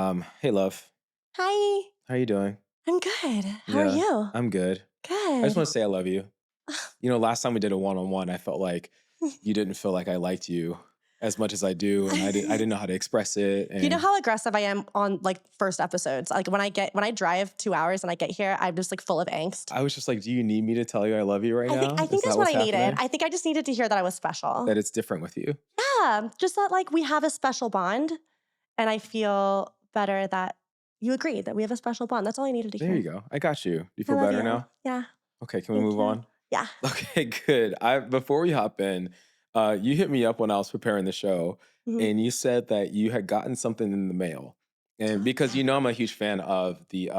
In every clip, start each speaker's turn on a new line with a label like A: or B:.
A: Hey love,
B: Hi,
A: how you doing?
B: I'm good. How are
A: Yeah,
B: you?
A: I'm good. I just
B: Good.
A: want to say I love you. Last time we did a one-on-one, I felt like you didn't feel like I liked you as much as I do, and I didn't know how to express it.
B: You know
A: And
B: how aggressive I am on like first episodes? Like when I drive 2 hours and I get here, I'm just like full of angst.
A: I was just like, do you need me to tell you I love you right
B: I
A: now? Is
B: think that's
A: that
B: what
A: what's
B: I needed.
A: happening?
B: I think I just needed to hear that I was
A: That
B: special.
A: it's different with you?
B: Yeah, just that like we have a special bond, and I feel better that you agree that we have a special bond. That's all I needed to
A: There you
B: hear.
A: go. I got you. Do you
B: I
A: feel
B: love
A: better
B: you.
A: now?
B: Yeah,
A: Okay, can we
B: thank
A: move
B: you.
A: on?
B: Yeah.
A: Okay, good. I Before we hop in, you hit me up when I was preparing the show,
B: Mhm.
A: and you said that you had gotten something in the mail, and because
B: Yeah.
A: I'm a huge fan of the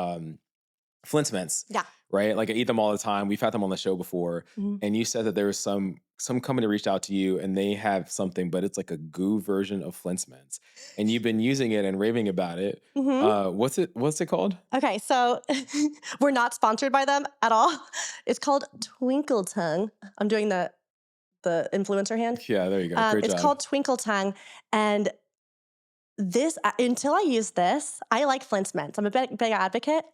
A: Flint's
B: Yeah.
A: right? Like I eat them all the time. We've had them on the show before,
B: Mhm.
A: and you said that there was some company reached out to you, and they have something, but it's like a goo version of Flint's, and you've been using it and raving about it.
B: Mhm.
A: What's it called?
B: Okay, so we're not sponsored by them at all. It's called Twinkle Tongue. I'm doing the influencer hand.
A: Yeah, there you go. Great
B: It's
A: job.
B: called Twinkle Tongue, and this until I use this, I like Flint's Mints. I'm a big advocate,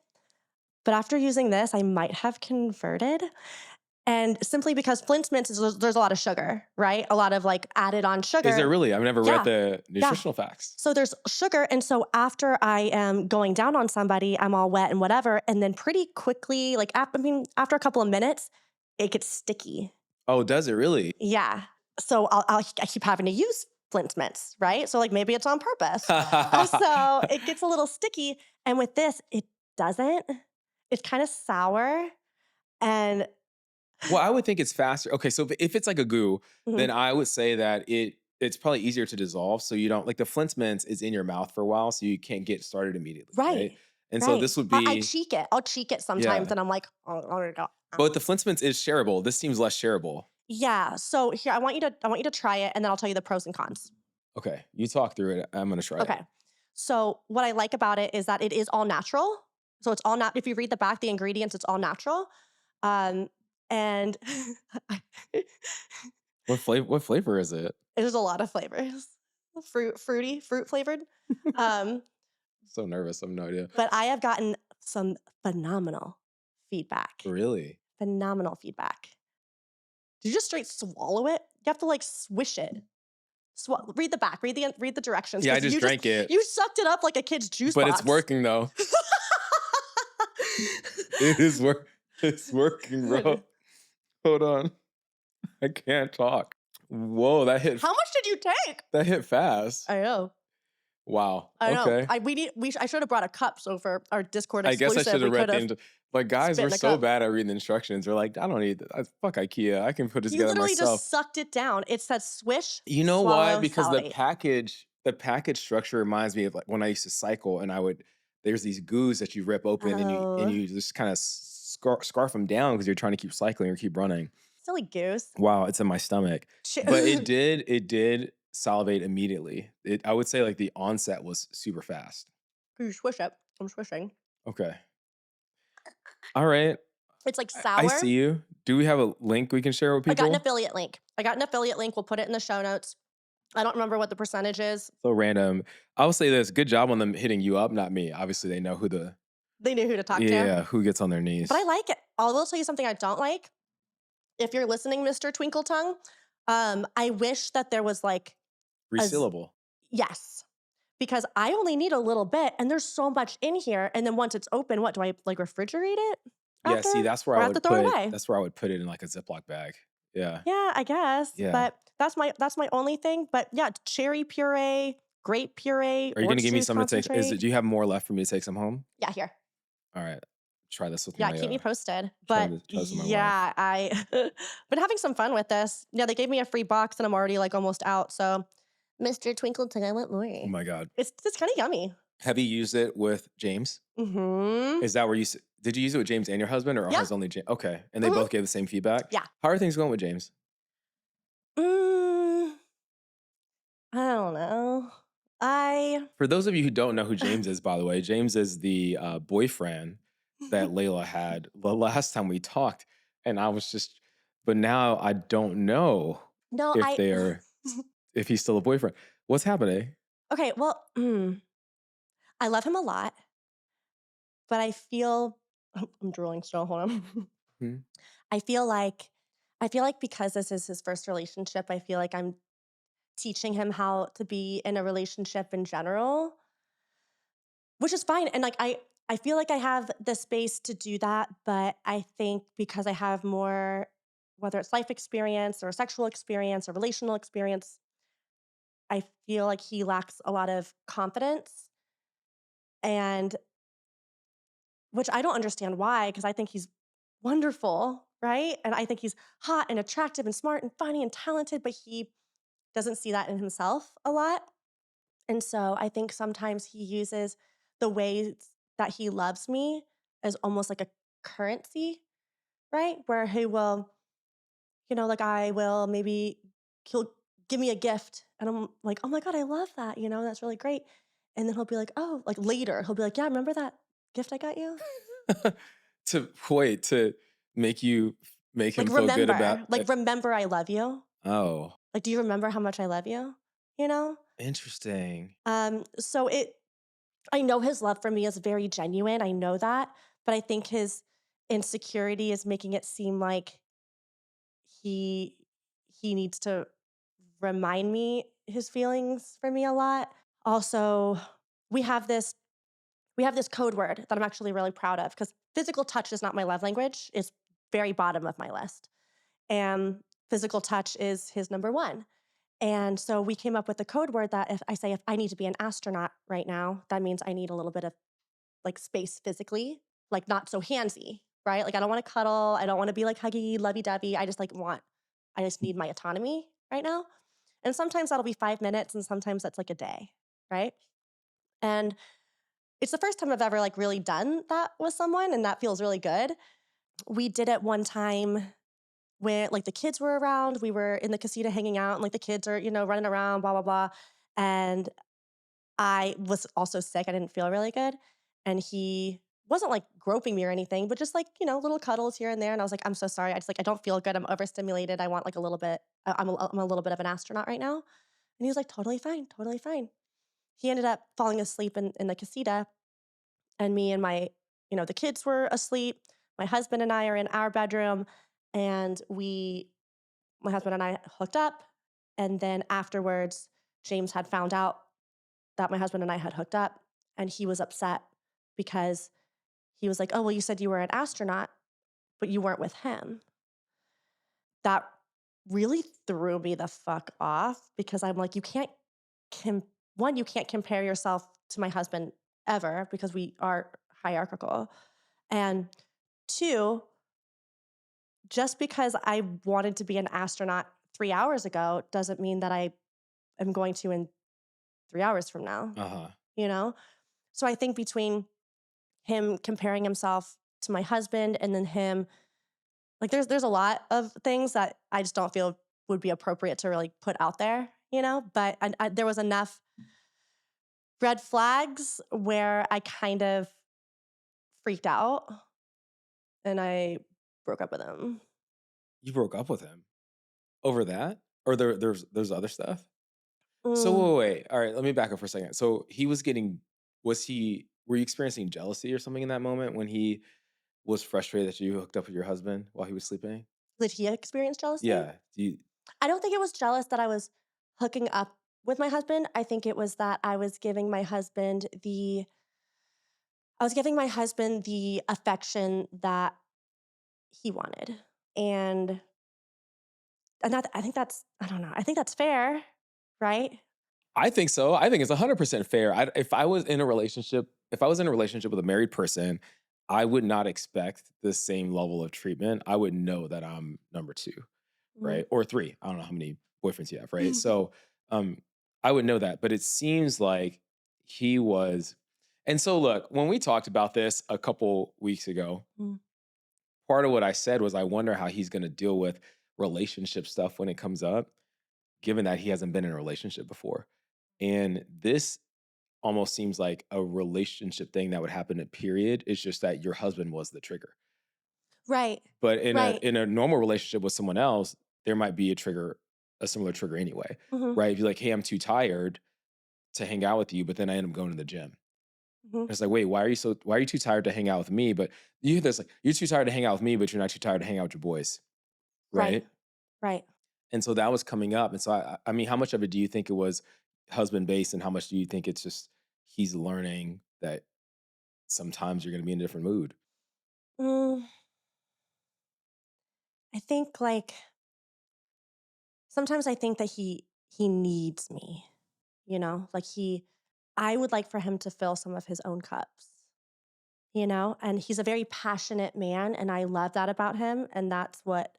B: but after using this, I might have converted. And simply because Flint's Mints is there's a lot of sugar, right? A lot of like added on
A: Is there
B: sugar.
A: really? I've never read
B: Yeah,
A: the
B: yeah.
A: nutritional facts.
B: So there's sugar. And so after I am going down on somebody, I'm all wet and whatever. And then pretty quickly, like, after a couple of minutes, it gets sticky.
A: Oh, does it really?
B: Yeah. So I keep having to use Flint's Mints, right? So like maybe it's on purpose. So it gets a little sticky. And with this, it doesn't. It's kind of sour. And
A: Well, I would think it's faster. Okay, so if it's like a goo, then
B: Mhm.
A: I would say that it's probably easier to dissolve. So you don't like the Flint's is in your mouth for a while, so you can't get started immediately, right?
B: Right.
A: And so
B: Right.
A: this would
B: I
A: be
B: cheek it. I'll cheek it sometimes
A: yeah.
B: and I'm like, oh, there we go.
A: But the Flint's is shareable. This seems less shareable.
B: Yeah. So here I want you to try it and then I'll tell you the pros and cons.
A: Okay, you talk through it. I'm gonna try it.
B: Okay. So what I like about it is that it is all natural. So it's all not if you read the back, the ingredients, it's all natural. Um and
A: What flavor? What flavor is it?
B: there's a lot of flavors. Fruit flavored. Um,
A: So nervous. I have no idea.
B: but I have gotten some phenomenal feedback.
A: Really?
B: Phenomenal feedback. Did you just straight swallow it? You have to like swish it. Read the back. Read the directions
A: Yeah, I
B: because
A: just drank it,
B: you sucked it up like a kid's juice
A: but it's
B: box.
A: working though. It is work. It's working, bro. Hold on. I can't talk. Whoa,
B: How much did you take?
A: that hit fast.
B: I know.
A: Wow.
B: I know.
A: Okay.
B: I should have brought a cup so for our Discord
A: I guess I
B: exclusive
A: should
B: we
A: have read
B: could
A: the
B: have
A: but guys,
B: spit
A: we're
B: in a
A: so
B: cup.
A: bad at reading the instructions. We're like, I don't need fuck IKEA. I can put this
B: You
A: together
B: literally
A: myself.
B: just sucked it down. It said swish,
A: You know why?
B: swallow,
A: Because
B: salivate.
A: the package structure reminds me of like when I used to cycle and there's these goos that you rip open and
B: Oh,
A: you just kind of scarf them down because you're trying to keep cycling or keep running.
B: silly goose.
A: Wow, it's in my stomach. But it did salivate immediately. I would say like the onset was super fast.
B: You swish it. I'm swishing.
A: Okay. All right.
B: It's like
A: I see
B: sour.
A: you. Do we have a link we can share with
B: I got an
A: people?
B: affiliate link. I got an affiliate link. We'll put it in the show notes. I don't remember what the percentage is.
A: So random. I will say this. Good job on them hitting you up, not me. Obviously, they know
B: They knew who to talk to.
A: yeah, who gets on their
B: But I
A: knees.
B: like it. I will tell you something I don't like. If you're listening, Mr. Twinkle Tongue, I wish that there was like as
A: Resealable.
B: yes. Because I only need a little bit and there's so much in here. And then once it's open, what do I like refrigerate it
A: Yeah,
B: after?
A: see, that's where
B: Or
A: I
B: I have to
A: would
B: throw it
A: put
B: away?
A: that's where I would put it in like a Ziploc bag. Yeah.
B: Yeah, I guess.
A: Yeah.
B: But that's my only thing. But yeah, cherry puree, grape puree,
A: Are you gonna
B: orange
A: give me
B: juice
A: some to take?
B: concentrate.
A: Do you have more left for me to take some home?
B: Yeah, here.
A: All right. Try this with
B: Yeah,
A: my
B: keep me posted.
A: try
B: But
A: this with my wife.
B: yeah, I been having some fun with this. Yeah, they gave me a free box and I'm already like almost out. So Mr. Twinkle Tongue, I want
A: Oh
B: more.
A: my God.
B: It's kind of yummy.
A: Have you used it with James?
B: Mm-hmm.
A: Is that where did you use it with James and your husband or
B: Yeah.
A: has only James? Okay. And they
B: Mm-hmm.
A: both gave the same feedback?
B: Yeah.
A: How are things going with James?
B: Mm, I don't know. I
A: For those of you who don't know who James is, by the way, James is the boyfriend that Layla had the last time we talked. And I was just, but now I don't know
B: no,
A: if
B: I
A: they are, if he's still a boyfriend. What's happening?
B: okay. Well, I love him a lot, but I feel I'm drooling still, hold on.
A: Mhm.
B: I feel like I feel like because this is his first relationship, I feel like I'm teaching him how to be in a relationship in general, which is fine. And like I feel like I have the space to do that, but I think because I have more, whether it's life experience or sexual experience or relational experience, I feel like he lacks a lot of confidence, and which I don't understand why, because I think he's wonderful, right? And I think he's hot and attractive and smart and funny and talented, but he doesn't see that in himself a lot. And so I think sometimes he uses the ways that he loves me as almost like a currency, right? Where he will, like I will maybe he'll give me a gift and I'm like, oh my God, I love that. That's really great. And then he'll be like, oh, like later, he'll be like, yeah, remember that gift I got you?
A: To make you make him feel good about
B: Like
A: it.
B: remember I love you.
A: Oh,
B: Like, do you remember how much I love you? You know?
A: interesting.
B: So I know his love for me is very genuine. I know that, but I think his insecurity is making it seem like he he needs to remind me his feelings for me a lot. Also, we have this we have this code word that I'm actually really proud of because physical touch is not my love language. It's very bottom of my list. And physical touch is his number one. And so we came up with a code word that if I need to be an astronaut right now, that means I need a little bit of like space physically, like not so handsy, right? Like I don't want to cuddle. I don't want to be like huggy, lovey dovey. I just need my autonomy right now. And sometimes that'll be 5 minutes and sometimes that's like a day, right? And it's the first time I've ever like really done that with someone and that feels really good. We did it one time when like the kids were around. We were in the casita hanging out and like the kids are, running around, blah, blah, blah. And I was also sick. I didn't feel really good. And he wasn't like groping me or anything, but just like, little cuddles here and there. And I was like, I'm so sorry. I don't feel good. I'm overstimulated. I want like a little bit, I'm a little bit of an astronaut right now. And he was like, totally fine, totally fine. He ended up falling asleep in the casita, and me and the kids were asleep. My husband and I are in our bedroom, and my husband and I hooked up. And then afterwards, James had found out that my husband and I had hooked up, and he was upset because he was like, "Oh, well, you said you were an astronaut, but you weren't with him." That really threw me the fuck off because I'm like, com- you can't compare yourself to my husband ever because we are hierarchical. And two, just because I wanted to be an astronaut 3 hours ago doesn't mean that I am going to in 3 hours from now,
A: Uh-huh.
B: you know? So I think between him comparing himself to my husband and then him, like there's a lot of things that I just don't feel would be appropriate to really put out there, But there was enough red flags where I kind of freaked out and I broke up with him.
A: You broke up with him over that? Or there's other stuff?
B: Mm,
A: So wait. All right, let me back up for a second. So he was getting was he were you experiencing jealousy or something in that moment when he was frustrated that you hooked up with your husband while he was sleeping?
B: did he experience jealousy?
A: Yeah. Do you
B: I don't think it was jealous that I was hooking up with my husband. I think it was that I was giving my husband the affection that he wanted. And I think that's I don't know. I think that's fair, right?
A: I think so. I think it's 100% fair. If I was in a relationship with a married person, I would not expect the same level of treatment. I would know that I'm number 2,
B: Mm.
A: right? Or 3. I don't know how many boyfriends you have, right? So, um, I would know that, but it seems like he was and so look, when we talked about this a couple weeks ago,
B: Mm.
A: part of what I said was I wonder how he's gonna deal with relationship stuff when it comes up, given that he hasn't been in a relationship before. And this almost seems like a relationship thing that would happen at period. It's just that your husband was the trigger.
B: Right.
A: But in a
B: Right.
A: in a normal relationship with someone else, there might be a similar trigger anyway,
B: Mhm.
A: right? If you're like, hey, I'm too tired to hang out with you, but then I end up going to the gym.
B: Mhm.
A: It's like, wait, why are you too tired to hang out with me? But you hear this like, you're too tired to hang out with me, but you're not too tired to hang out with your boys.
B: Right.
A: Right.
B: Right.
A: And so that was coming up. And so I mean, how much of it do you think it was husband based and how much do you think it's just he's learning that sometimes you're gonna be in a different mood?
B: Mm, I think like sometimes I think that he needs me, you know? Like I would like for him to fill some of his own cups, you know? And he's a very passionate man and I love that about him and that's what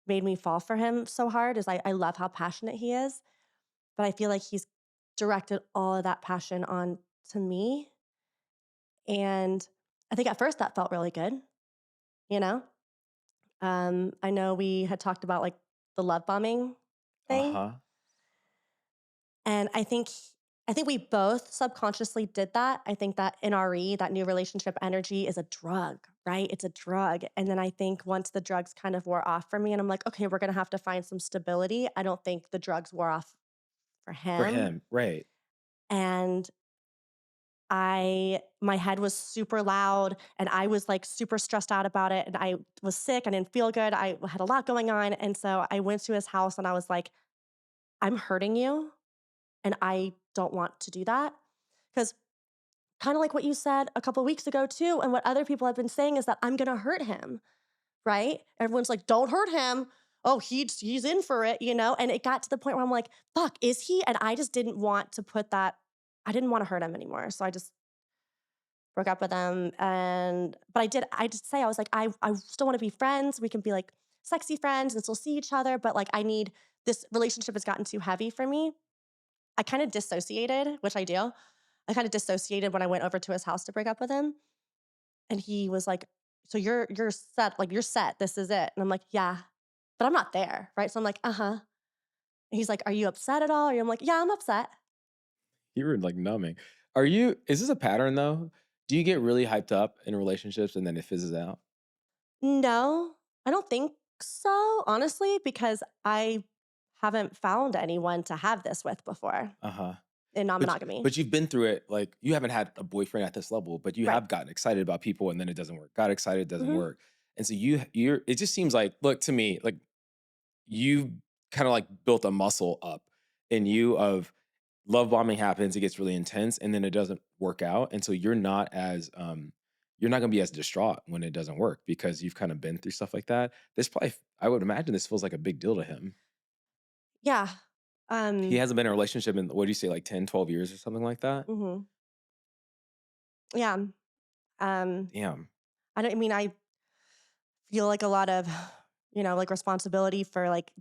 B: made me fall for him so hard is I love how passionate he is, but I feel like he's directed all of that passion on to me and I think at first that felt really good, you know? I know we had talked about like the love bombing thing.
A: Uh-huh.
B: And I think we both subconsciously did that. I think that NRE, that new relationship energy is a drug, right? It's a drug. And then I think once the drugs kind of wore off for me and I'm like, okay, we're going to have to find some stability. I don't think the drugs wore off for
A: For
B: him.
A: him. Right.
B: And my head was super loud and I was like super stressed out about it and I was sick, I didn't feel good. I had a lot going on and so I went to his house and I was like, I'm hurting you and I don't want to do that. Cuz kind of like what you said a couple weeks ago too and what other people have been saying is that I'm going to hurt him, right? Everyone's like, "Don't hurt him." Oh, he's in for it, you know? And it got to the point where I'm like, "Fuck, is he?" And I just didn't want to put that I didn't want to hurt him anymore. So I just broke up with him and but I did say I was like, I still want to be friends. We can be like sexy friends and still see each other, but like I need this relationship has gotten too heavy for me. I kind of dissociated, which I do. I kind of dissociated when I went over to his house to break up with him. And he was like, "So you're set, like you're set. This is it." And I'm like, "Yeah." But I'm not there, right? So I'm like, "Uh-huh." And he's like, "Are you upset at all?" And I'm like, "Yeah, I'm upset."
A: You were like numbing. Is this a pattern though? Do you get really hyped up in relationships and then it fizzes out?
B: No, I don't think so, honestly, because I haven't found anyone to have this with before
A: Uh-huh.
B: in
A: But
B: non-monogamy.
A: but you've been through it, like, you haven't had a boyfriend at this level, but you
B: Right.
A: have gotten excited about people and then it doesn't work. Got excited, it doesn't
B: Mhm.
A: work. And so you're it just seems like look to me, like you've kinda like built a muscle up in you of love bombing happens, it gets really intense, and then it doesn't work out. And so you're not gonna be as distraught when it doesn't work because you've kind of been through stuff like that. This probably I would imagine this feels like a big deal to him.
B: Yeah.
A: He
B: Um,
A: hasn't been in a relationship in what do you say, like 10, 12 years or something like that?
B: mhm. Yeah. Um,
A: Damn.
B: I mean, I feel like a lot of, you know, like responsibility for like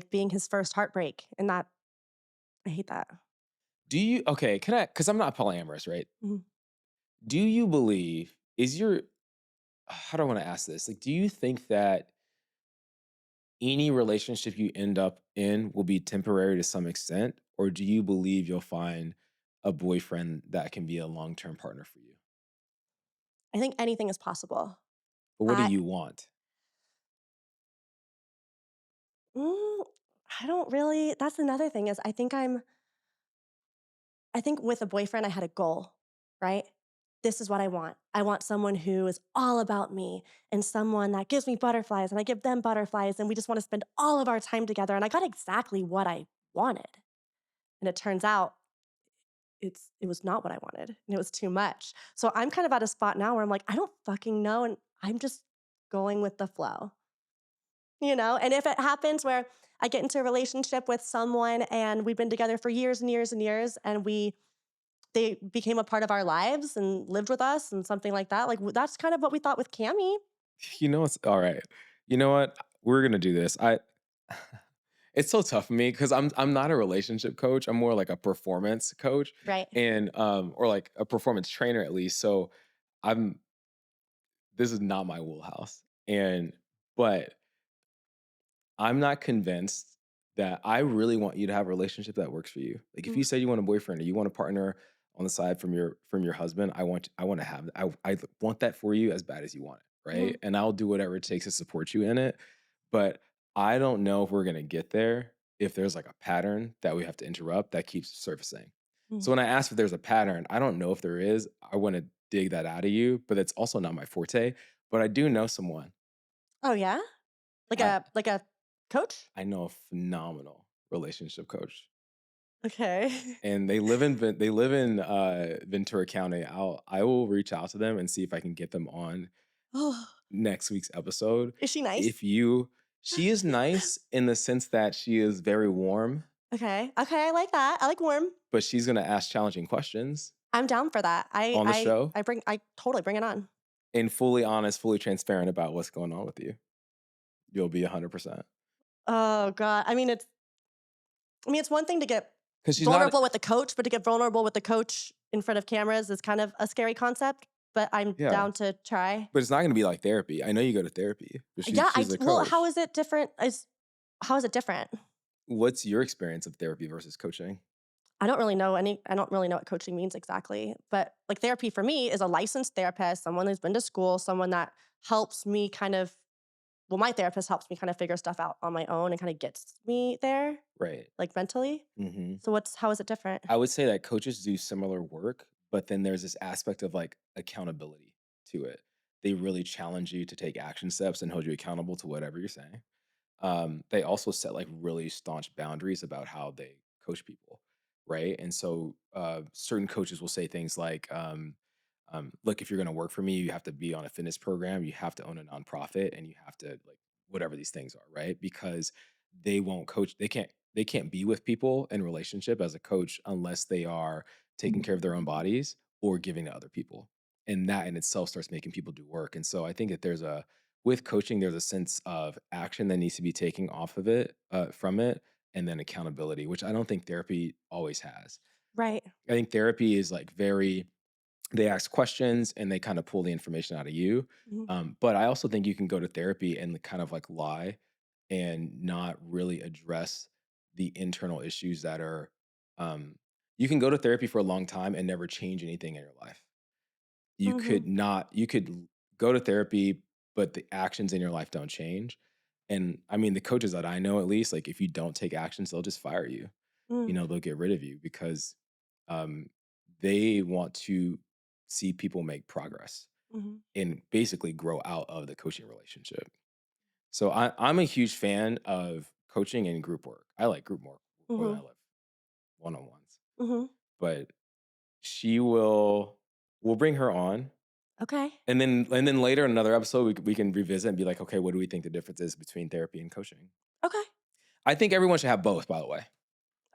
B: being his first heartbreak and that I hate that.
A: Do you okay, can I because I'm not polyamorous, right?
B: Mhm.
A: Do you believe is your how do I want to ask this? Like, do you think that any relationship you end up in will be temporary to some extent? Or do you believe you'll find a boyfriend that can be a long-term partner for you?
B: I think anything is possible.
A: But what do
B: I
A: you want?
B: mm, I don't really that's another thing is I think with a boyfriend I had a goal, right? This is what I want. I want someone who is all about me and someone that gives me butterflies and I give them butterflies and we just want to spend all of our time together and I got exactly what I wanted. And it turns out it was not what I wanted and it was too much. So I'm kind of at a spot now where I'm like, I don't fucking know. And I'm just going with the flow, you know? And if it happens where I get into a relationship with someone and we've been together for years and years and years and they became a part of our lives and lived with us and something like that, like that's kind of what we thought with Cammy.
A: You know what's all right. You know what? We're gonna do this. I it's so tough for me because I'm not a relationship coach. I'm more like a performance coach
B: Right.
A: and or like a performance trainer at least. So I'm this is not my wheelhouse. And but I'm not convinced that I really want you to have a relationship that works for you. Like if
B: Mm,
A: you say you want a boyfriend or you want a partner on the side from your husband, I want to have I want that for you as bad as you want it, right?
B: mhm.
A: And I'll do whatever it takes to support you in it. But I don't know if we're gonna get there if there's like a pattern that we have to interrupt that keeps surfacing. So
B: Mhm.
A: when I ask if there's a pattern, I don't know if there is. I want to dig that out of you, but it's also not my forte. But I do know someone.
B: Oh, yeah?
A: I
B: Like a coach?
A: I know a phenomenal relationship coach,
B: Okay.
A: and they live in Ventura County. I will reach out to them and see if I can get them on
B: Oh,
A: next week's episode.
B: is she nice?
A: If you She is nice in the sense that she is very warm,
B: Okay. Okay, I like that. I like warm.
A: but she's gonna ask challenging questions
B: I'm down for that.
A: on the show
B: I totally bring it on.
A: and fully honest, fully transparent about what's going on with you. You'll be 100%.
B: Oh god. It's one thing to get
A: Because she's not
B: vulnerable with the coach, but to get vulnerable with the coach in front of cameras is kind of a scary concept, but I'm
A: Yeah,
B: down to try.
A: but it's not gonna be like therapy. I know you go to therapy, but
B: Yeah,
A: she's a
B: well, how
A: coach.
B: is it different? How is it different?
A: What's your experience of therapy versus coaching?
B: I don't really know what coaching means exactly, but like therapy for me is a licensed therapist, someone who's been to school, someone that helps me kind of well, my therapist helps me kind of figure stuff out on my own and kind of gets me there,
A: Right.
B: like mentally.
A: Mhm.
B: So how is it different?
A: I would say that coaches do similar work, but then there's this aspect of like accountability to it. They really challenge you to take action steps and hold you accountable to whatever you're saying. They also set like really staunch boundaries about how they coach people, right? And so certain coaches will say things like, "Look, if you're going to work for me, you have to be on a fitness program, you have to own a nonprofit, and you have to like whatever these things are, right?" Because they won't coach. They can't be with people in relationship as a coach unless they are taking care of their own bodies or giving to other people, and that in itself starts making people do work. And so I think that there's a with coaching, there's a sense of action that needs to be taken off of it, from it, and then accountability, which I don't think therapy always has.
B: Right.
A: I think therapy is like very, they ask questions and they kind of pull the information out of you.
B: Mhm.
A: But I also think you can go to therapy and kind of like lie and not really address the internal issues that are. Um, you can go to therapy for a long time and never change anything in your life.
B: Mhm.
A: You could go to therapy, but the actions in your life don't change. And I mean, the coaches that I know, at least, like if you don't take actions, they'll just fire you. You
B: Mm.
A: know, they'll get rid of you because um, they want to see people make progress
B: Mhm.
A: and basically grow out of the coaching relationship. So I'm a huge fan of coaching and group work. I like group work more than I
B: Mhm.
A: love one on ones.
B: Mhm.
A: But she will, we'll bring her on.
B: Okay.
A: And then later in another episode, we can revisit and be like, okay, what do we think the difference is between therapy and coaching?
B: Okay.
A: I think everyone should have both, by the way.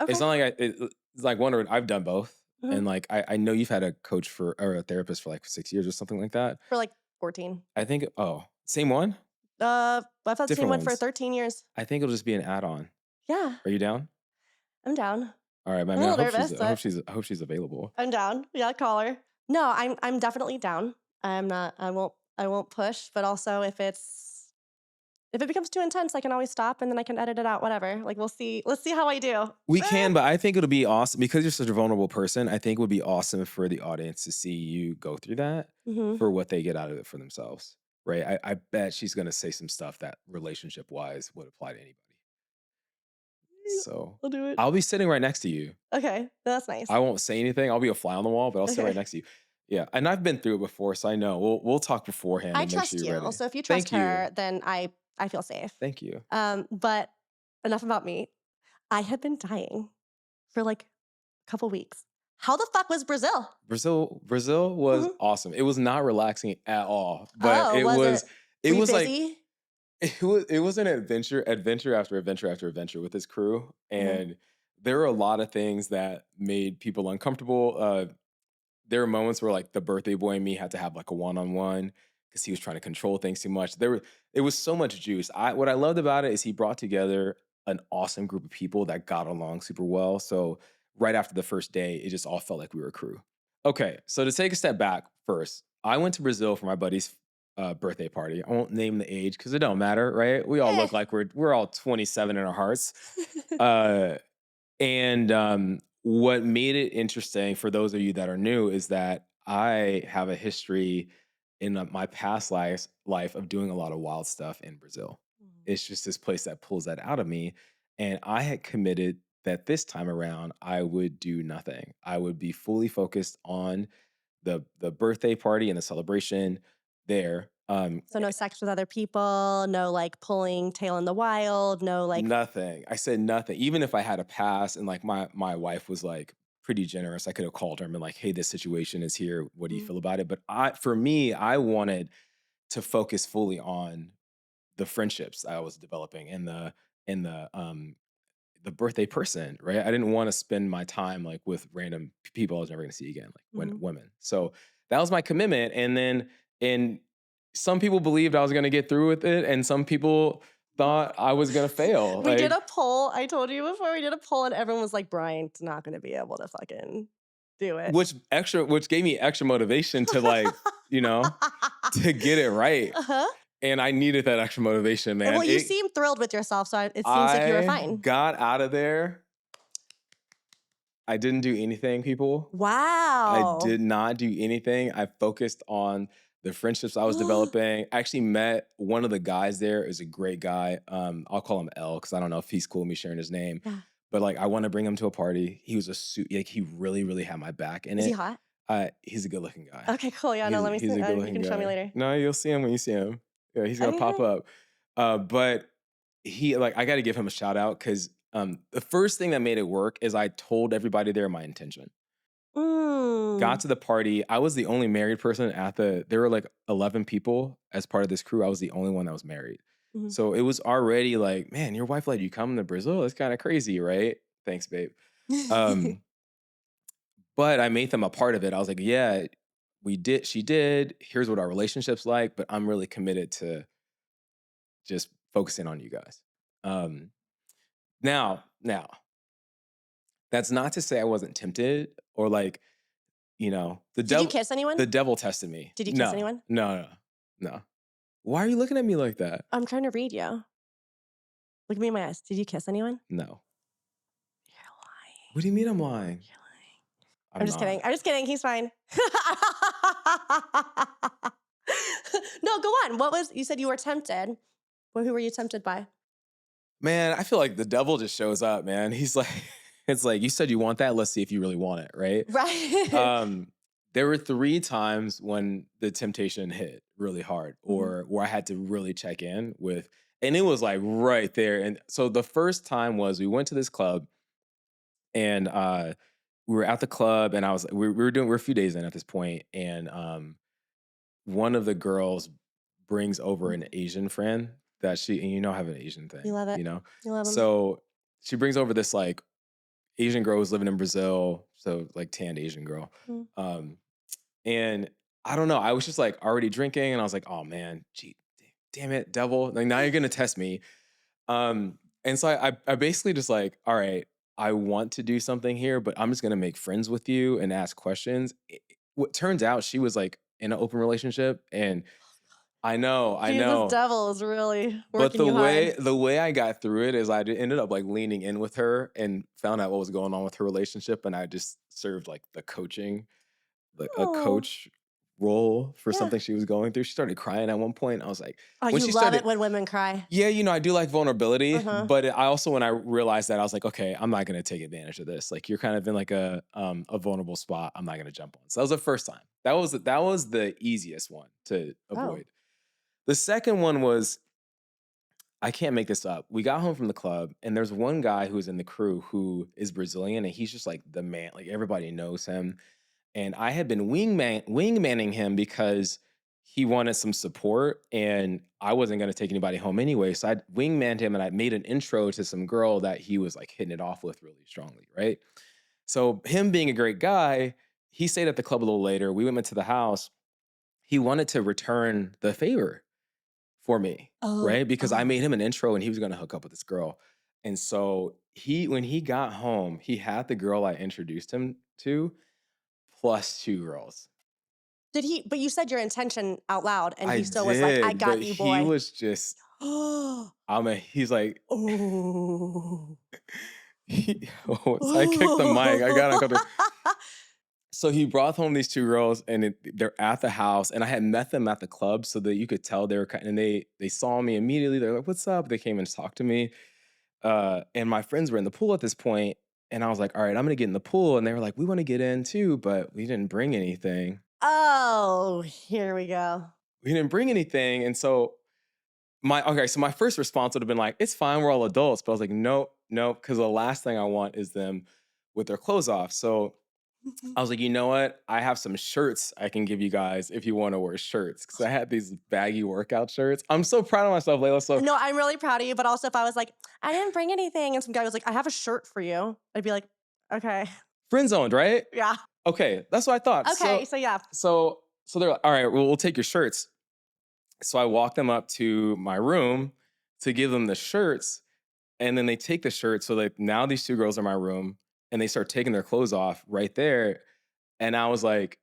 A: It's
B: Okay.
A: not like it's like wondering, I've done both.
B: Mhm.
A: And like, I know you've had a coach for, or a therapist for like 6 years or something like that.
B: For like 14.
A: I think, oh, same one?
B: I've had the same
A: Different
B: one for
A: ones.
B: 13 years.
A: I think it'll just be an add on.
B: Yeah,
A: Are you down?
B: I'm down.
A: All right, man.
B: I'm a little
A: I
B: nervous, but
A: hope she's available.
B: I'm down. Yeah, call her. No, I'm definitely down. I'm not. I won't push. But also, if it becomes too intense, I can always stop and then I can edit it out. Whatever. Like we'll see. Let's see how I do.
A: We can, but I think it'll be awesome because you're such a vulnerable person. I think it would be awesome for the audience to see you go through that
B: Mm-hmm.
A: for what they get out of it for themselves. Right. I bet she's going to say some stuff that relationship wise would apply to anybody. So
B: I'll do it.
A: I'll be sitting right next to you.
B: Okay, that's nice.
A: I won't say anything. I'll be a fly on the wall, but I'll sit right
B: Okay.
A: next to you. Yeah. And I've been through it before. So I know we'll talk beforehand
B: I
A: and make sure
B: trust
A: you're
B: you.
A: ready.
B: So if you trust
A: Thank you.
B: her, then I feel safe.
A: Thank you.
B: But enough about me. I had been dying for like a couple weeks. How the fuck was Brazil?
A: Brazil was
B: Mhm.
A: awesome. It was not relaxing at all, but
B: Oh, was it?
A: it
B: Were you
A: was like
B: busy?
A: it was an adventure after adventure after adventure with this crew,
B: Mhm.
A: and there were a lot of things that made people uncomfortable. There were moments where like the birthday boy and me had to have like a one-on-one because he was trying to control things too much. It was so much juice. What I loved about it is he brought together an awesome group of people that got along super well. So right after the first day, it just all felt like we were a crew. Okay, so to take a step back first, I went to Brazil for my buddy's birthday party. I won't name the age because it don't matter, right? We all
B: Eh.
A: look like we're all 27 in our hearts. Uh, and what made it interesting for those of you that are new is that I have a history in my past life of doing a lot of wild stuff in Brazil.
B: Mhm.
A: It's just this place that pulls that out of me. And I had committed that this time around I would do nothing. I would be fully focused on the birthday party and the celebration there.
B: So no sex with other people, no like pulling tail in the wild, no like
A: Nothing. I said nothing. Even if I had a pass and like my wife was like pretty generous, I could have called her and been like, "Hey, this situation is here. What do you
B: mm,
A: feel about it?" But for me, I wanted to focus fully on the friendships I was developing and the birthday person, right? I didn't want to spend my time like with random people I was never going to see again, like
B: mhm.
A: women. So that was my commitment. And some people believed I was going to get through with it, and some people thought I was going to fail.
B: We did
A: Like,
B: a poll. I told you before we did a poll, and everyone was like, "Brian's not going to be able to fucking do it."
A: which gave me extra motivation to like, you know, to get it right.
B: Uh-huh.
A: And I needed that extra motivation, man.
B: Well, you seem thrilled with yourself, so it seems like you were
A: I
B: fine.
A: got out of there. I didn't do anything, people. I
B: Wow.
A: did not do anything. I focused on the friendships I was developing. I actually met one of the guys there is a great guy. I'll call him L because I don't know if he's cool with me sharing his name.
B: Yeah.
A: But like I want to bring him to a party. He was like he really, really had my back in
B: Is he
A: it.
B: hot?
A: He's a good looking guy.
B: Okay, cool. Yeah, no, let me see.
A: He's a good
B: You
A: looking
B: can show me
A: guy.
B: later.
A: No, you'll see him when you see him. Yeah, he's gonna pop
B: Okay.
A: up. But he like I gotta give him a shout out because the first thing that made it work is I told everybody there my intention. Got
B: Mm.
A: to the party. I was the only married person at there were like 11 people as part of this crew. I was the only one that was married.
B: Mhm.
A: So it was already like, man, your wife let you come to Brazil? That's kind of crazy, right? Thanks, babe. Um, but I made them a part of it. I was like, yeah, she did. Here's what our relationship's like, but I'm really committed to just focusing on you guys. Um, now, that's not to say I wasn't tempted or like,
B: Did you kiss anyone?
A: the devil tested me.
B: Did you kiss
A: No,
B: anyone?
A: no, no, no. Why are you looking at me like that?
B: I'm trying to read you. Look at me in my eyes. Did you kiss anyone?
A: No.
B: You're
A: What do you mean I'm lying?
B: lying. You're lying. I'm
A: I'm
B: just kidding.
A: not.
B: I'm just kidding. He's fine. No, go on. What was you said you were tempted? Well, who were you tempted by?
A: Man, I feel like the devil just shows up, man. He's like, it's like, you said you want that. Let's see if you really want it, right?
B: Right.
A: Um, there were 3 times when the temptation hit really hard,
B: Mhm.
A: or where I had to really check in with, and it was like right there. And so the first time was we went to this club, and we were at the club, and we were a few days in at this point, and one of the girls brings over
B: Mhm.
A: an Asian friend that and I have an Asian
B: You
A: thing,
B: love it.
A: you know?
B: You love him.
A: So she brings over this like Asian girl who's living in Brazil, so like tanned Asian girl.
B: Mm.
A: Um, and I don't know, I was just like already drinking and I was like, oh man, gee, damn it, devil. Like now you're gonna test me. And so I basically just like, all right, I want to do something here, but I'm just gonna make friends with you and ask questions. What turns out she was like in an open relationship, and I
B: Jesus,
A: know.
B: devil is really
A: But
B: working you hard.
A: the way I got through it is ended up like leaning in with her and found out what was going on with her relationship, and I just served like like a
B: Oh,
A: coach role for
B: yeah.
A: something she was going through. She started crying at one point. I was like,
B: Oh,
A: when
B: you
A: she
B: love it
A: started,
B: when women cry.
A: yeah, I do like vulnerability,
B: Uh-huh.
A: but I also when I realized that I was like, okay, I'm not gonna take advantage of this. Like you're kind of in like a vulnerable spot. I'm not gonna jump on. So that was the first time. That was the easiest one to
B: Oh.
A: avoid. The second one was I can't make this up. We got home from the club, and there's one guy who's in the crew who is Brazilian, and he's just like the man. Like everybody knows him. And I had been wingmanning him because he wanted some support, and I wasn't going to take anybody home anyway. So I wingmanned him, and I made an intro to some girl that he was like hitting it off with really strongly, right? So him being a great guy, he stayed at the club a little later. We went to the house. He wanted to return the favor for me,
B: Oh.
A: right? Because I
B: Oh.
A: made him an intro and he was gonna hook up with this girl. And so when he got home, he had the girl I introduced him to plus 2 girls.
B: Did he but you said your intention out loud and
A: I
B: he still was like, "I
A: did, but
B: got you,
A: he
B: boy."
A: was just, he's like,
B: Oh.
A: so I kicked the mic. I got
B: Oh.
A: uncomfortable. So he brought home these 2 girls, and they're at the house, and I had met them at the club so that you could tell they were kind, and they saw me immediately. They're like, "What's up?" They came and talked to me. And my friends were in the pool at this point, and I was like, "All right, I'm gonna get in the pool." And they were like, "We want to get in too, but we didn't bring anything.
B: Oh, here we go.
A: We didn't bring anything." And so my first response would have been like, "It's fine, we're all adults." But I was like, "Nope, nope," because the last thing I want is them with their clothes off. So I was like, "You know what? I have some shirts I can give you guys if you want to wear shirts." Because I had these baggy workout shirts. I'm so proud of myself, Layla. So
B: No, I'm really proud of you, but also if I was like, "I didn't bring anything," and some guy was like, "I have a shirt for you," I'd be like, "Okay."
A: friend zoned, right?
B: Yeah.
A: Okay, that's what I thought.
B: Okay, so yeah.
A: So they're like, "All right, well, we'll take your shirts." So I walk them up to my room to give them the shirts, and then they take the shirts. So like now these two girls are in my room, and they start taking their clothes off right there. And I was like,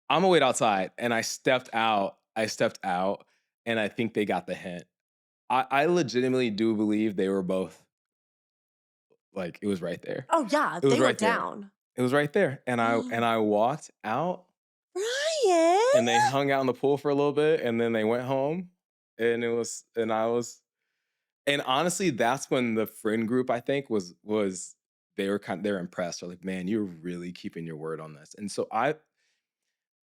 A: "I'm gonna wait outside." And I stepped out. I stepped out, and I think they got the hint. I legitimately do believe they were both like it was right there.
B: Oh, yeah,
A: It was
B: they were
A: right there.
B: down.
A: It was right there. And I walked out,
B: Ryan!
A: and they hung out in the pool for a little bit, and then they went home. And I was and honestly, that's when the friend group I think was they're impressed. They're like, "Man, you're really keeping your word on this." And so I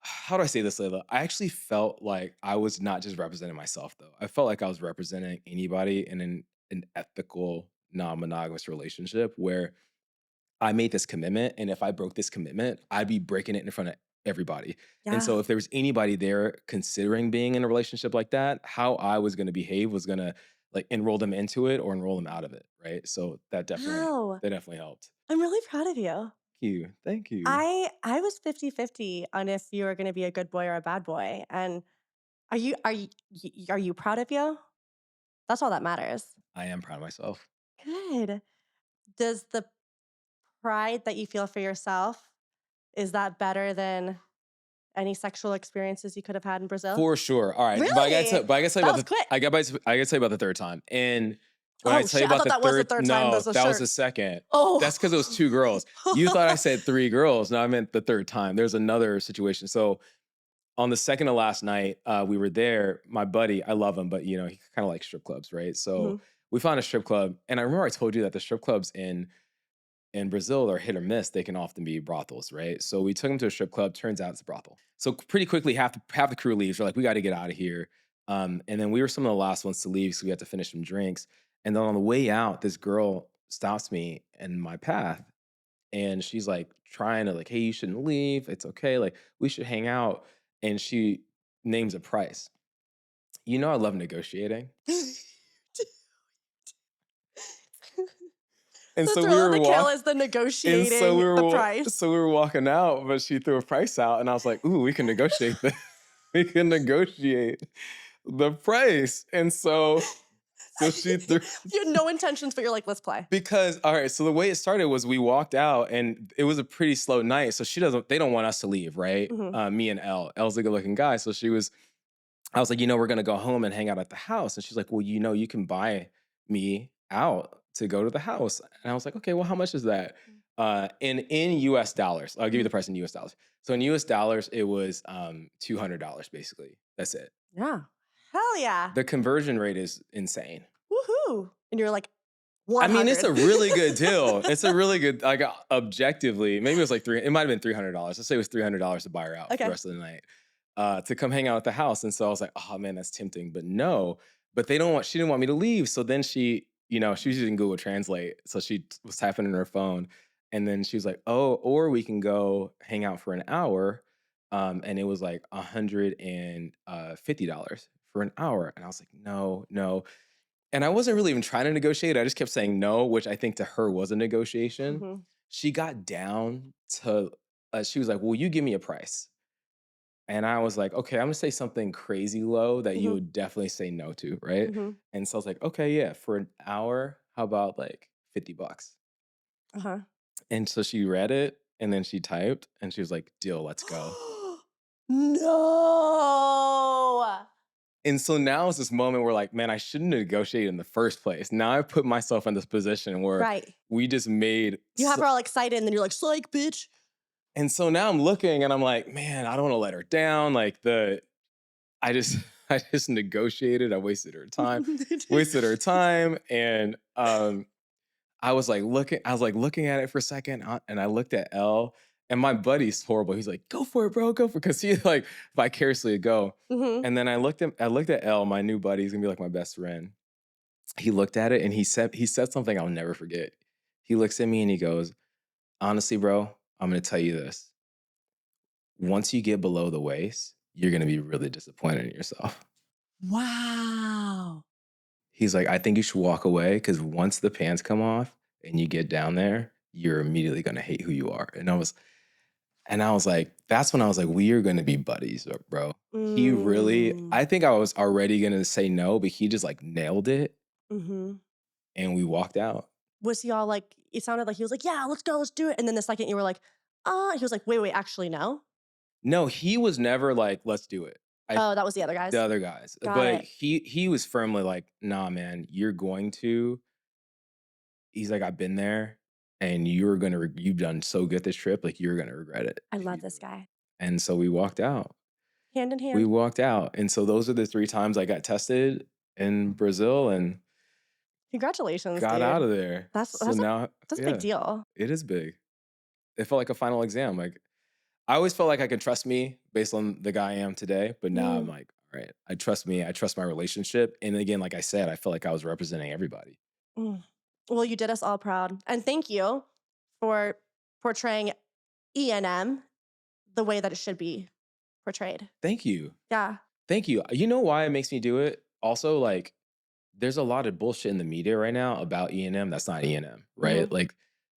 A: how do I say this, Layla? I actually felt like I was not just representing myself though. I felt like I was representing anybody in an ethical, non-monogamous relationship where I made this commitment, and if I broke this commitment, I'd be breaking it in front of everybody. And
B: Yeah.
A: so if there was anybody there considering being in a relationship like that, how I was gonna behave was gonna like enroll them into it or enroll them out of it, right? So
B: Wow.
A: that definitely helped.
B: I'm really proud of you.
A: Thank you. Thank you.
B: I was 50-50 on if you were gonna be a good boy or a bad boy, and are you proud of you? That's all that matters.
A: I am proud of myself.
B: Good. Does the pride that you feel for yourself, is that better than any sexual experiences you could have had in Brazil?
A: For sure. All right.
B: Really?
A: But I gotta tell you
B: That
A: about
B: was
A: the
B: quick.
A: I gotta tell you about the third time. And when I
B: Oh,
A: tell you
B: shit, I
A: about
B: thought
A: the
B: that was the
A: third,
B: third time,
A: no,
B: those
A: that was the
B: shirts.
A: second.
B: Oh.
A: That's because it was two girls. You thought I said three girls. No, I meant the third time. There's another situation. So on the second to last night, we were there. My buddy, I love him, but you know, he kind of likes strip clubs, right? So
B: Mhm.
A: we found a strip club. And I remember I told you that the strip clubs in Brazil are hit or miss. They can often be brothels, right? So we took him to a strip club. Turns out it's a brothel. So pretty quickly, half the crew leaves. We're like, we got to get out of here. And then we were some of the last ones to leave, so we had to finish some drinks. And then on the way out, this girl stops me in my path, and she's like trying to like, hey, you shouldn't leave. It's okay. Like we should hang out. And she names a price. You know, I love negotiating. And
B: The
A: so we
B: thrill of
A: were
B: the kill
A: walking.
B: is the
A: And
B: negotiating the price.
A: so we were walking out, but she threw a price out, and I was like, "Ooh, we can negotiate the we can negotiate the price." And so she threw
B: You had no intentions, but you're like, "Let's play."
A: because all right, so the way it started was we walked out, and it was a pretty slow night. So they don't want us to leave, right?
B: Mhm,
A: Me and L's a good looking guy, so I was like, we're gonna go home and hang out at the house. And she's like, well, you can buy me out to go to the house. And I was like, okay, well, how much is that? In US dollars, I'll give you
B: mhm.
A: the price in US dollars. So in US dollars, it was $200 basically. That's it.
B: Yeah. Hell yeah.
A: The conversion rate is insane.
B: Woohoo. And you're like,
A: I mean, it's
B: 100.
A: a really good deal. It's a really good, like objectively, maybe it was like it might have been $300. Let's say it was $300 to buy her out for the
B: Okay.
A: rest of the night, to come hang out at the house. And so I was like, oh man, that's tempting, but no, but she didn't want me to leave. So then she was using Google Translate. So was typing in her phone, and then she was like, oh, or we can go hang out for an hour. And it was like $150 for an hour. And I was like, no, no. And I wasn't really even trying to negotiate. I just kept saying no, which I think to her was a negotiation.
B: Mhm,
A: She got down to, she was like, "Will you give me a price?" And I was like, "Okay, I'm gonna say something crazy low that you
B: mhm,
A: would definitely say no to, right?"
B: mhm.
A: And so I was like, "Okay, yeah, for an hour, how about like $50?"
B: Uh-huh.
A: And so she read it and then she typed and she was like, "Deal, let's go."
B: No!
A: And so now it's this moment where like, man, I shouldn't negotiate in the first place. Now I've put myself in this position where
B: Right.
A: we just made
B: You have her all excited, and then you're like, "Psych, bitch."
A: and so now I'm looking and I'm like, man, I don't want to let her down. I just, I just negotiated. I wasted her time, and I was like looking at it for a second, and I looked at L, and my buddy's horrible. He's like, "Go for it, bro, go for it," because he like vicariously would go.
B: Mhm.
A: And then I looked at L, my new buddy. He's gonna be like my best friend. He looked at it and he said something I'll never forget. He looks at me and he goes, "Honestly, bro, I'm gonna tell you this. Once you get below the waist, you're gonna be really disappointed in yourself."
B: Wow.
A: He's like, "I think you should walk away because once the pants come off and you get down there, you're immediately gonna hate who you are." And I was like, that's when I was like, we are gonna be buddies, bro. He really,
B: Mm.
A: I think I was already gonna say no, but he just like nailed it
B: Mhm.
A: and we walked out.
B: Was he all like it sounded like he was like, "Yeah, let's go, let's do it." And then the second you were like, he was like, "Wait, wait, actually, no?"
A: No, he was never like, let's do it. I
B: Oh, that was the other
A: The
B: guys.
A: other guys.
B: Got
A: But
B: it.
A: he was firmly like, nah, man, you're going to. He's like, I've been there and you've done so good this trip, like you're gonna regret it
B: I
A: if
B: love
A: you do
B: this
A: it.
B: guy.
A: And so we walked out.
B: Hand in
A: We
B: hand.
A: walked out. And so those are the 3 times I got tested in Brazil and
B: Congratulations,
A: got out
B: dude.
A: of there.
B: That's
A: So
B: that's a
A: now,
B: that's a big
A: yeah,
B: deal.
A: it is big. It felt like a final exam. Like I always felt like I could trust me based on the guy I am today, but now I'm
B: Mm,
A: like, all right, I trust me. I trust my relationship. And again, like I said, I felt like I was representing everybody.
B: mm. Well, you did us all proud. And thank you for portraying E&M the way that it should be portrayed.
A: Thank you.
B: Yeah.
A: Thank you. You know why it makes me do it? Also, like, there's a lot of bullshit in the media right now about E&M that's not E&M, right?
B: Mhm.
A: Like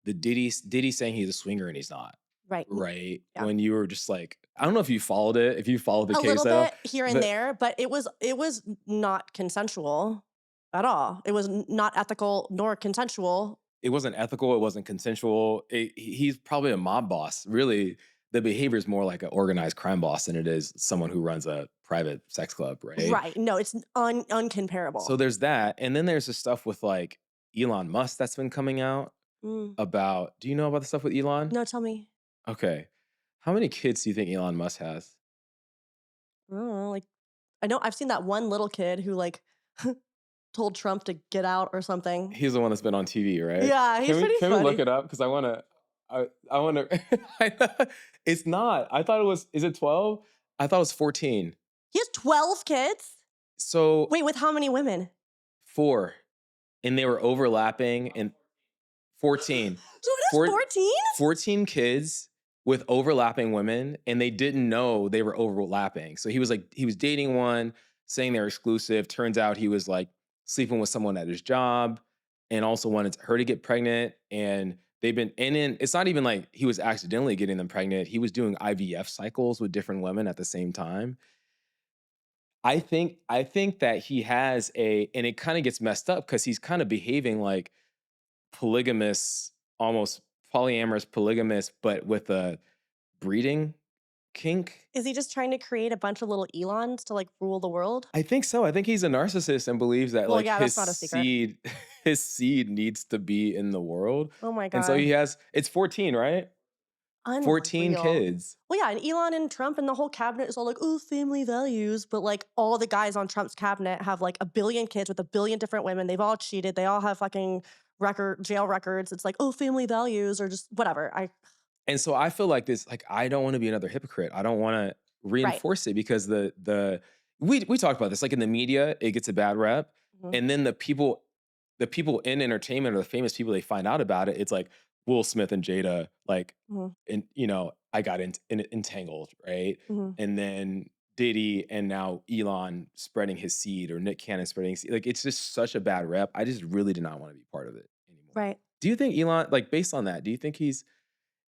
A: the Diddy saying he's a swinger and he's not,
B: Right.
A: right?
B: Yeah.
A: When you were just like, I don't know if you followed it, if you followed the
B: A
A: case
B: little
A: at all,
B: bit here and
A: but
B: there, but it was not consensual at all. It was not ethical nor consensual.
A: it wasn't ethical. It wasn't consensual. He's probably a mob boss. Really, the behavior is more like an organized crime boss than it is someone who runs a private sex club, right?
B: Right. No, it's
A: So
B: uncomparable.
A: there's that. And then there's the stuff with like Elon Musk that's been coming out
B: Mm.
A: about. Do you know about the stuff with Elon?
B: No, tell me.
A: Okay. How many kids do you think Elon Musk has?
B: I don't know, like I know I've seen that one little kid who like told Trump to get out or something.
A: He's the one that's been on TV, right?
B: Yeah, he's pretty
A: Can we look
B: funny.
A: it up? Because I wanna it's not. I thought it was is it 12? I thought it was 14.
B: He has 12 kids?
A: So
B: Wait, with how many women?
A: 4, and they were overlapping and 14.
B: So it is
A: Four
B: 14?
A: 14 kids with overlapping women, and they didn't know they were overlapping. So he was like, he was dating one, saying they're exclusive. Turns out he was like sleeping with someone at his job and also wanted her to get pregnant. And and then it's not even like he was accidentally getting them pregnant. He was doing IVF cycles with different women at the same time. I think that he has and it kind of gets messed up because he's kind of behaving like polygamous, almost polyamorous polygamous, but with a breeding kink.
B: Is he just trying to create a bunch of little Elons to like rule the world?
A: I think so. I think he's a narcissist and believes that
B: Well,
A: like
B: yeah, that's not a secret.
A: his seed needs to be in the world.
B: Oh my
A: And so he
B: god.
A: has it's 14, right? 14
B: Unreal.
A: kids.
B: Well, yeah, and Elon and Trump and the whole cabinet is all like, "Oh, family values," but like all the guys on Trump's cabinet have like a billion kids with a billion different women. They've all cheated. They all have fucking jail records. It's like, "Oh, family values," or just whatever. I
A: And so I feel like this, like I don't want to be another hypocrite. I don't want to
B: right.
A: reinforce it because the we talked about this. Like in the media, it gets a bad rep.
B: Mhm,
A: And then the people in entertainment or the famous people they find out about it, it's like Will Smith and Jada, like
B: mhm,
A: and I got entangled, right?
B: mhm.
A: And then Diddy and now Elon spreading his seed or Nick Cannon spreading his seed. Like it's just such a bad rep. I just really did not want to be part of it anymore.
B: Right.
A: Do you think Elon, like based on that, do you think he's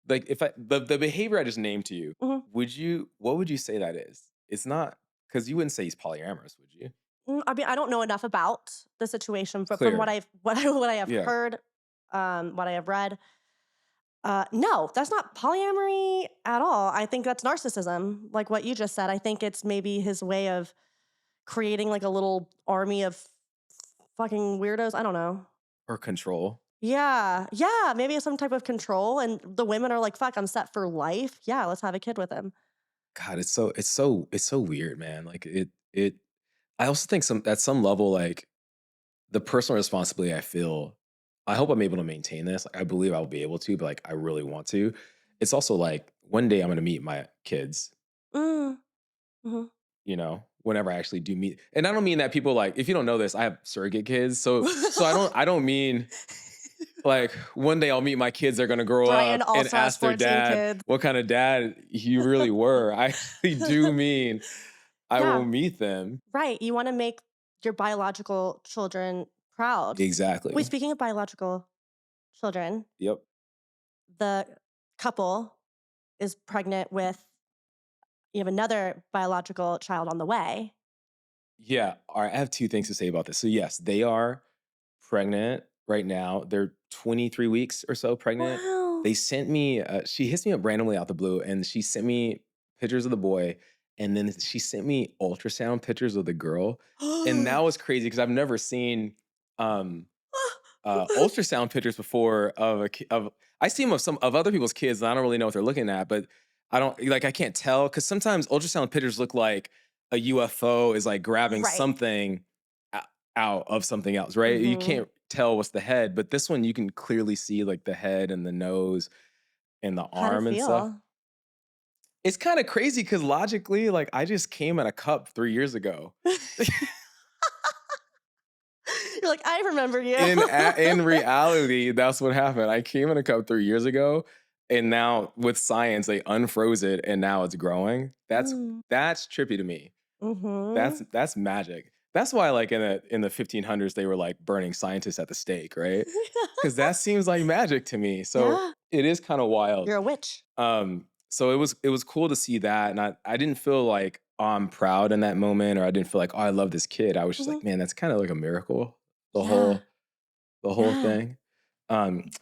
A: like, if I the behavior I just named to you,
B: Mhm.
A: what would you say that is? It's not because you wouldn't say he's polyamorous, would you?
B: I mean, I don't know enough about the situation, but from what
A: Clear.
B: I've what I have
A: Yeah.
B: heard, what I have read, no, that's not polyamory at all. I think that's narcissism, like what you just said. I think it's maybe his way of creating like a little army of fucking weirdos. I don't know.
A: Or control.
B: Yeah, yeah, maybe it's some type of control, and the women are like, "Fuck, I'm set for life. Yeah, let's have a kid with him."
A: God, it's so weird, man. Like it I also think some at some level, like the personal responsibility I feel, I hope I'm able to maintain this. Like, I believe I'll be able to, but like I really want to. It's also like one day I'm gonna meet my kids,
B: Mm, mhm.
A: whenever I actually do meet. And I don't mean that people like, if you don't know this, I have surrogate kids. So I don't mean like one day I'll meet my kids, they're gonna grow
B: Brian
A: up and
B: also has
A: ask their
B: 14
A: dad
B: kids.
A: what kind of dad you really were. I actually do mean I will
B: Yeah,
A: meet them.
B: right. You wanna make your biological children proud. Wait,
A: Exactly.
B: speaking of biological children,
A: Yep.
B: the couple is pregnant with you have another biological child on the way.
A: Yeah. All right. I have two things to say about this. So yes, they are pregnant right now. They're 23 weeks or so pregnant.
B: Wow.
A: They sent me, she hits me up randomly out the blue and she sent me pictures of the boy. And then she sent me ultrasound pictures of the girl. And that was crazy because I've never seen um, ultrasound pictures before of I see them of some of other people's kids and I don't really know what they're looking at, but I can't tell because sometimes ultrasound pictures look like a UFO is like grabbing
B: Right.
A: something o- out of something else, right? You
B: Mhm.
A: can't tell what's the head, but this one you can clearly see like the head and the nose and the
B: How'd it
A: arm and stuff.
B: feel?
A: It's kind of crazy because logically, like I just came in a cup 3 years ago.
B: You're like, "I remember you."
A: In reality, that's what happened. I came in a cup 3 years ago, and now with science, they unfroze it, and now it's growing.
B: Mm.
A: That's trippy to me. That's
B: Mhm.
A: that's magic. That's why, like in the 1500s, they were like burning scientists at the stake, right? Because that seems like magic to me. So
B: Yeah,
A: it is kind of wild.
B: you're a witch.
A: So it was cool to see that, and I didn't feel like, oh, I'm proud in that moment, or I didn't feel like, oh, I love this kid. I was just
B: Mhm.
A: like, man, that's kind of like a miracle. The
B: Yeah,
A: whole the whole
B: yeah.
A: thing.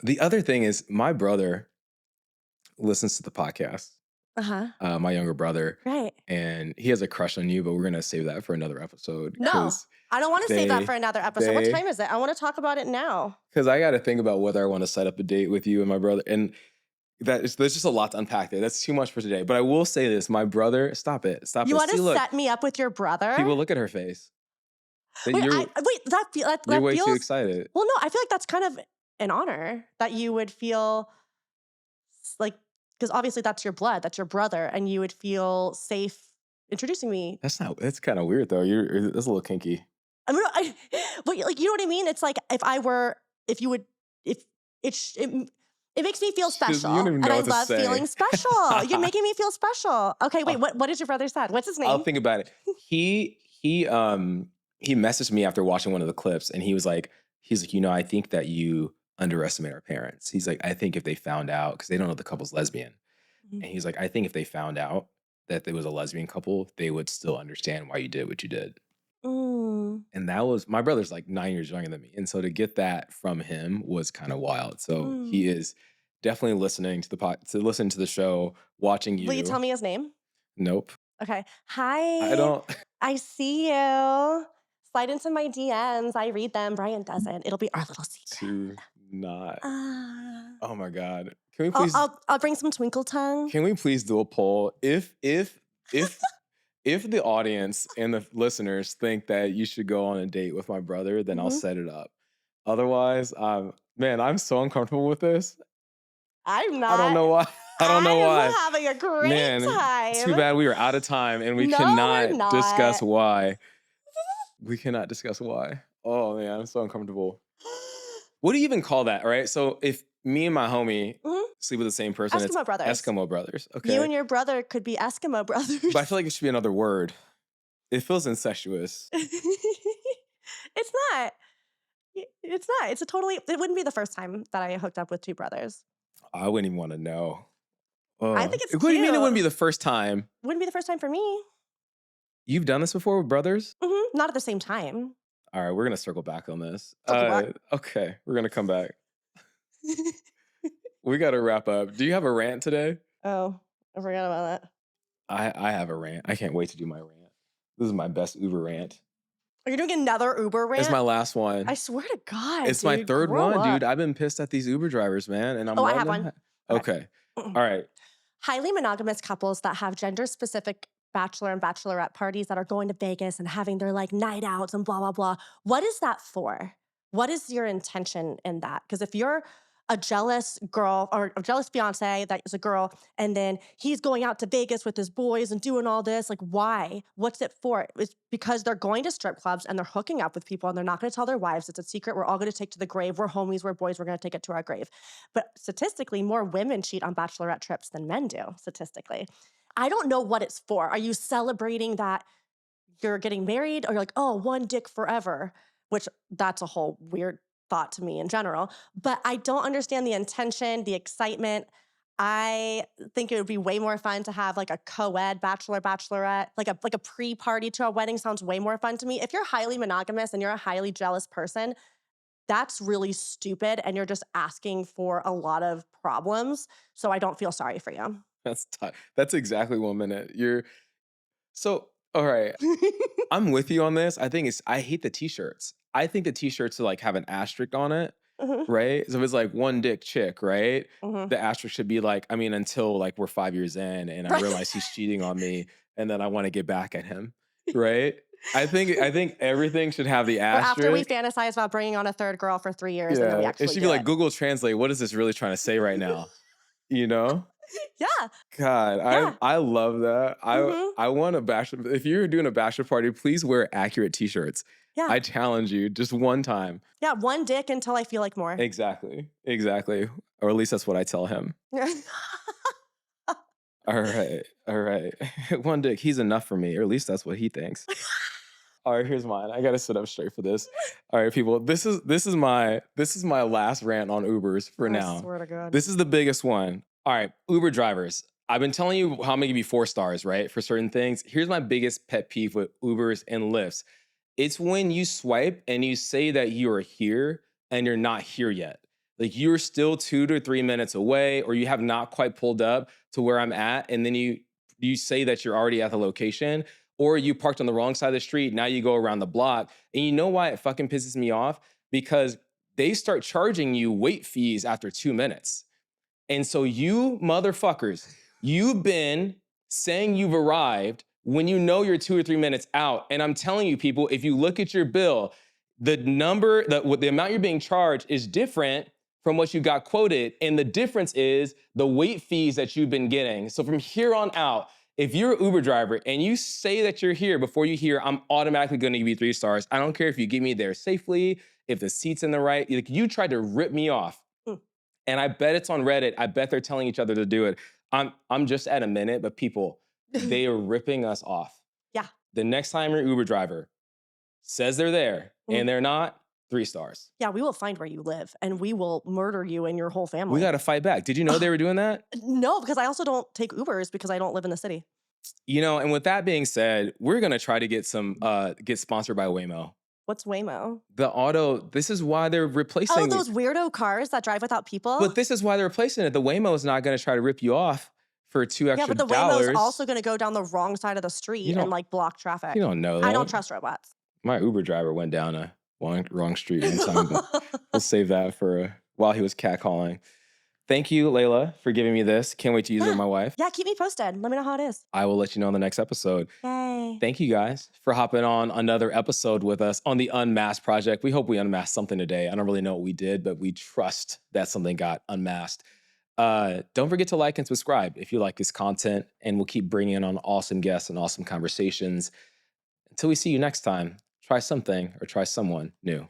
A: The other thing is my brother listens to the podcast,
B: Uh-huh.
A: my younger brother,
B: Right.
A: and he has a crush on you, but we're gonna save that for another episode
B: No, I don't wanna save that for
A: they
B: another episode. What
A: they
B: time is it? I wanna talk about it now.
A: because I got to think about whether I want to set up a date with you and my brother, and there's just a lot to unpack there. That's too much for today. But I will say this: my brother, stop it, stop
B: You
A: it.
B: wanna
A: See, look,
B: set me up with your brother?
A: people, look at her face. That
B: Wait, I wait,
A: you're
B: that
A: way too
B: feels
A: excited.
B: well, no, I feel like that's kind of an honor that you would feel like because obviously that's your blood, that's your brother, and you would feel safe introducing me.
A: That's not. That's kind of weird though. That's a little kinky.
B: I mean, but like, you know what I mean? It's like if you would, if it makes me feel
A: You don't
B: special,
A: even
B: and
A: know
B: I
A: what to
B: love
A: say.
B: feeling special. You're making me feel special. Okay, wait,
A: I'll,
B: what is your brother's dad? What's his
A: I'll
B: name?
A: think about it. He messaged me after watching one of the clips, and he's like, I think that you underestimate our parents. He's like, I think if they found out, because they don't know the couple's lesbian,
B: Mhm.
A: and he's like, I think if they found out that there was a lesbian couple, they would still understand why you did what you did.
B: Mm,
A: And that was my brother's like 9 years younger than me. And so to get that from him was kind of wild. So
B: mm.
A: he is definitely listening to to listen to the show, watching
B: Will you tell
A: you.
B: me his name?
A: Nope.
B: Okay.
A: I
B: Hi,
A: don't
B: I see you. Slide into my DMs. I read them. Brian doesn't. It'll be our little secret.
A: to not.
B: Uh,
A: Oh my God. Can we please
B: I'll bring some twinkle tongue.
A: can we please do a poll? If the audience and the listeners think that you should go on a date with my brother, then I'll
B: Mhm.
A: set it up. Otherwise, man, I'm so uncomfortable with this.
B: I'm
A: I don't
B: not.
A: know why. I don't know
B: I'm
A: why.
B: having a great
A: Man, too
B: time.
A: bad we are out of time and we
B: No, we're
A: cannot discuss
B: not.
A: why. We cannot discuss why. Oh man, I'm so uncomfortable. What do you even call that, right? So if me and my homie
B: Mhm.
A: sleep with the same person, it's
B: Eskimo brothers.
A: Eskimo brothers.
B: You
A: Okay.
B: and your brother could be Eskimo
A: But I
B: brothers.
A: feel like it should be another word. It feels incestuous.
B: It's not. It's not. It's a totally. It wouldn't be the first time that I hooked up with two brothers.
A: I wouldn't even want to know.
B: I think it's
A: What do you mean it
B: cute.
A: wouldn't be the first time?
B: Wouldn't be the first time for me.
A: You've done this before with brothers?
B: Not at the same time.
A: All right, we're gonna circle back on this.
B: Circle back.
A: Okay, we're gonna come back. We gotta wrap up. Do you have a rant today?
B: Oh, I forgot about that.
A: I have a rant. I can't wait to do my rant. This is my best Uber rant.
B: Are you doing another Uber
A: It's
B: rant?
A: my last
B: I
A: one.
B: swear to God,
A: It's my
B: dude,
A: third
B: grow
A: one, dude.
B: up.
A: I've been pissed at these Uber drivers, man, and I'm
B: Oh, I
A: letting
B: have
A: them
B: one. Okay.
A: Okay. All right.
B: Highly monogamous couples that have gender specific bachelor and bachelorette parties that are going to Vegas and having their like night outs and blah, blah, blah. What is that for? What is your intention in that? Because if you're a jealous girl or a jealous fiance that is a girl, and then he's going out to Vegas with his boys and doing all this, like, why? What's it for? It's because they're going to strip clubs and they're hooking up with people and they're not going to tell their wives. It's a secret we're all going to take to the grave. We're homies, we're boys, we're going to take it to our grave. But statistically, more women cheat on bachelorette trips than men do, statistically. I don't know what it's for. Are you celebrating that you're getting married or you're like, oh, one dick forever, which that's a whole weird thought to me in general. But I don't understand the intention, the excitement. I think it would be way more fun to have like a co-ed bachelor, bachelorette, like a pre-party to a wedding sounds way more fun to me. If you're highly monogamous and you're a highly jealous person, that's really stupid and you're just asking for a lot of problems. So I don't feel sorry for you.
A: That's exactly 1 minute. So, all right. I'm with you on this. I hate the t-shirts. I think the t-shirts should like have an asterisk on it,
B: Mhm,
A: right? So if it's like one dick chick, right?
B: mhm.
A: The asterisk should be like, I mean, until like we're 5 years in and I realize he's cheating on me and then I want to get back at him, right? I think everything should have the
B: Or after we
A: asterisk.
B: fantasize about bringing on a third girl for 3 years and then we
A: Yeah. It
B: actually
A: should be
B: do
A: like
B: it.
A: Google Translate. What is this really trying to say right now? You know?
B: Yeah,
A: God,
B: yeah,
A: I love that.
B: mhm,
A: I want a bachelor. If you're doing a bachelor party, please wear accurate t-shirts.
B: yeah,
A: I challenge you just one time.
B: yeah, one dick until I feel like more.
A: Exactly. Exactly. Or at least that's what I tell him. All right. All right. One dick, he's enough for me, or at least that's what he thinks. All right, here's mine. I gotta sit up straight for this. All right, people. This is my last rant on Ubers for
B: I
A: now.
B: swear to God.
A: This is the biggest one. All right, Uber drivers. I've been telling you how I'm gonna give you 4 stars, right? For certain things. Here's my biggest pet peeve with Ubers and Lyfts. It's when you swipe and you say that you are here and you're not here yet. Like you're still 2 to 3 minutes away, or you have not quite pulled up to where I'm at, and then you say that you're already at the location, or you parked on the wrong side of the street. Now you go around the block. And you know why it fucking pisses me off? Because they start charging you wait fees after 2 minutes. And so you motherfuckers, you've been saying you've arrived when you know you're 2 or 3 minutes out. And I'm telling you, people, if you look at your bill, the amount you're being charged is different from what you got quoted. And the difference is the wait fees that you've been getting. So from here on out, if you're an Uber driver and you say that you're here before you hear, I'm automatically gonna give you 3 stars. I don't care if you get me there safely, if the seat's in the right, like you tried to rip me off.
B: Mm.
A: And I bet it's on Reddit. I bet they're telling each other to do it. I'm just at a minute, but people, they are ripping us off.
B: Yeah,
A: The next time your Uber driver says they're there
B: mhm.
A: and they're not, 3 stars.
B: Yeah, we will find where you live and we will murder you and your whole
A: We
B: family.
A: got to fight back. Did you know they were doing that?
B: No, because I also don't take Ubers because I don't live in the city.
A: And with that being said, we're gonna try to get sponsored by Waymo.
B: What's Waymo?
A: The auto. This is why they're
B: Oh,
A: replacing it.
B: those weirdo cars that drive without people?
A: But this is why they're replacing it. The Waymo is not gonna try to rip you off for two
B: Yeah,
A: extra
B: but the Waymo's
A: dollars.
B: also gonna go down the wrong side of the
A: You
B: street and,
A: don't.
B: like, block
A: You
B: traffic.
A: don't know
B: I don't
A: that.
B: trust robots.
A: My Uber driver went down a wrong street one time, but we'll save that for while he was catcalling. Thank you, Layla, for giving me this. Can't wait to use it with
B: Yeah.
A: my wife.
B: Yeah, keep me posted. Let me know how it is.
A: I will let you know in the next episode.
B: Yay.
A: Thank you guys for hopping on another episode with us on the Unmasked Project. We hope we unmasked something today. I don't really know what we did, but we trust that something got unmasked. Don't forget to like and subscribe if you like this content, and we'll keep bringing on awesome guests and awesome conversations. Until we see you next time, try something or try someone new.